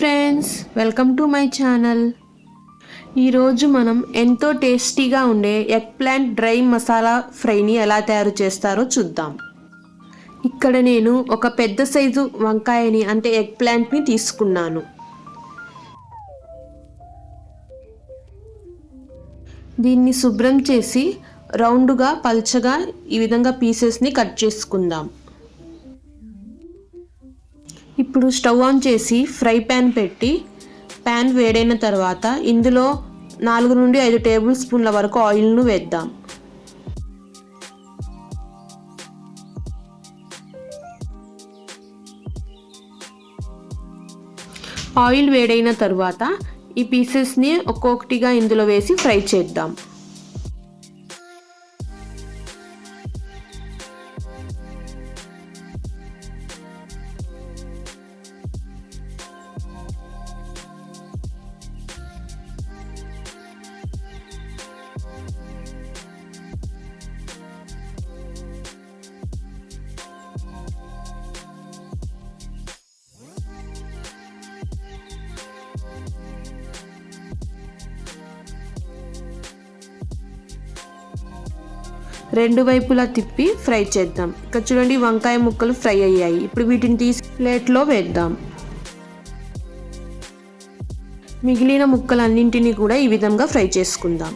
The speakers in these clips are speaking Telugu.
Friends, welcome to my channel. ఈరోజు మనం ఎంతో టేస్టీగా ఉండే ఎగ్ ప్లాంట్ డ్రై మసాలా ఫ్రైని ఎలా తయారు చేస్తారో చూద్దాం. ఇక్కడ నేను ఒక పెద్ద సైజు వంకాయని అంటే ఎగ్ ప్లాంట్ని తీసుకున్నాను. దీన్ని శుభ్రం చేసి రౌండ్గా పల్చగా ఈ విధంగా పీసెస్ని కట్ చేసుకుందాం. ఇప్పుడు స్టవ్ ఆన్ చేసి ఫ్రై ప్యాన్ పెట్టి ప్యాన్ వేడైన తర్వాత ఇందులో 4 నుండి 5 టేబుల్ స్పూన్ల వరకు ఆయిల్ను వేద్దాం. ఆయిల్ వేడైన తర్వాత ఈ పీసెస్ని ఒక్కొక్కటిగా ఇందులో వేసి ఫ్రై చేద్దాం. రెండు వైపులా తిప్పి ఫ్రై చేద్దాం. ఇక్కడ చూడండి, వంకాయ ముక్కలు ఫ్రై అయ్యాయి. ఇప్పుడు వీటిని తీసి ప్లేట్లో వేద్దాం. మిగిలిన ముక్కలన్నింటినీ కూడా ఈ విధంగా ఫ్రై చేసుకుందాం.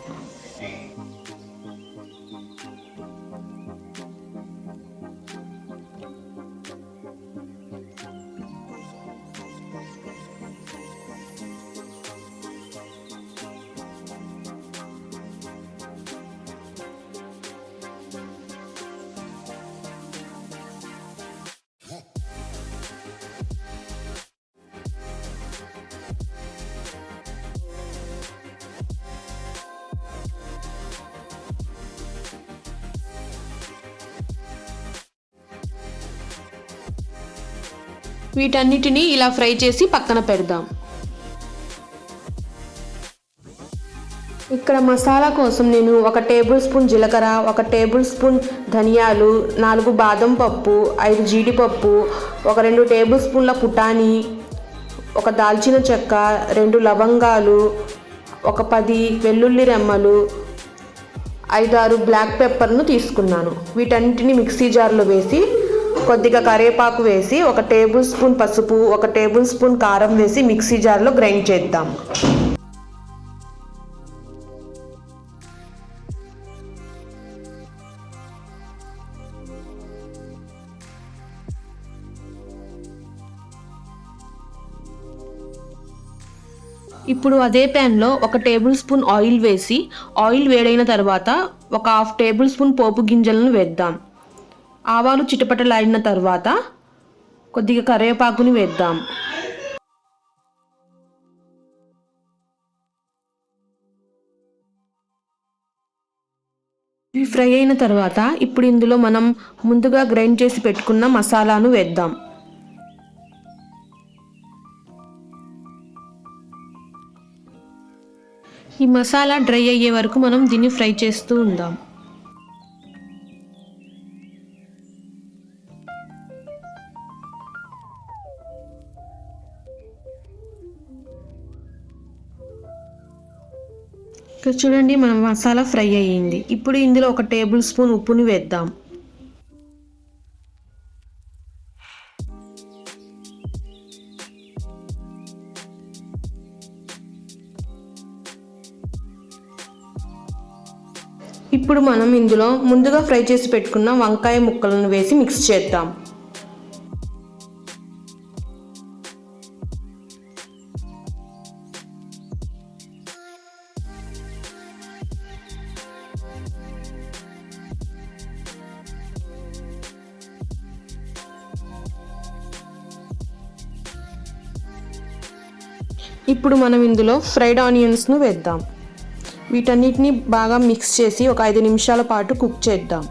వీటన్నిటిని ఇలా ఫ్రై చేసి పక్కన పెడదాం. ఇక్కడ మసాలా కోసం నేను 1 టేబుల్ స్పూన్ జీలకర్ర, 1 టేబుల్ స్పూన్ ధనియాలు, 4 బాదం పప్పు, 5 జీడిపప్పు, 2 టేబుల్ స్పూన్ల పుటానీ, 1 దాల్చిన చెక్క, 2 లవంగాలు, 10 వెల్లుల్లి రెమ్మలు, 5-6 బ్లాక్ పెప్పర్ను తీసుకున్నాను. వీటన్నిటిని మిక్సీ జార్లో వేసి కొద్దిగా కరివేపాకు వేసి 1 టేబుల్ స్పూన్ పసుపు, 1 టేబుల్ స్పూన్ కారం వేసి మిక్సీ జార్లో గ్రైండ్ చేద్దాం. ఇప్పుడు అదే ప్యాన్లో 1 టేబుల్ స్పూన్ ఆయిల్ వేసి ఆయిల్ వేడైన తర్వాత 1/2 టేబుల్ స్పూన్ పోపు గింజలను వేద్దాం. ఆవాలు చిటపటలాడిన తర్వాత కొద్దిగా కరివేపాకుని వేద్దాం. ఇవి ఫ్రై అయిన తర్వాత ఇప్పుడు ఇందులో మనం ముందుగా గ్రైండ్ చేసి పెట్టుకున్న మసాలాను వేద్దాం. ఈ మసాలా డ్రై అయ్యే వరకు మనం దీన్ని ఫ్రై చేస్తూ ఉందాం. ఇక్కడ చూడండి, మన మసాలా ఫ్రై అయ్యింది. ఇప్పుడు ఇందులో 1 టేబుల్ స్పూన్ ఉప్పుని వేద్దాం. ఇప్పుడు మనం ఇందులో ముందుగా ఫ్రై చేసి పెట్టుకున్న వంకాయ ముక్కలను వేసి మిక్స్ చేద్దాం. ఇప్పుడు మనం ఇందులో ఫ్రైడ్ ఆనియన్స్ను వేద్దాం. వీటన్నిటిని బాగా మిక్స్ చేసి ఒక 5 నిమిషాల పాటు కుక్ చేద్దాం.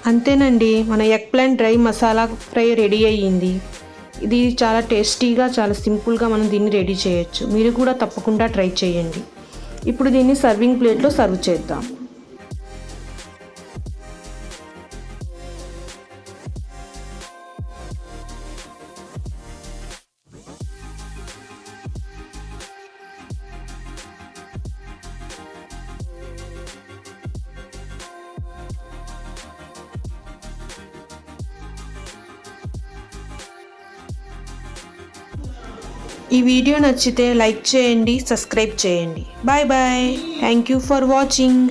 అంతేనండి, మన egg plant dry masala fry ready అయ్యింది. ఇది చాలా టేస్టీగా, చాలా సింపుల్గా మనం దీన్ని రెడీ చేయొచ్చు. మీరు కూడా తప్పకుండా ట్రై చేయండి. ఇప్పుడు దీన్ని సర్వింగ్ ప్లేట్లో సర్వ్ చేద్దాం. ఈ వీడియో నచ్చితే లైక్ చేయండి, సబ్స్క్రైబ్ చేయండి. Bye bye. Thank you for watching.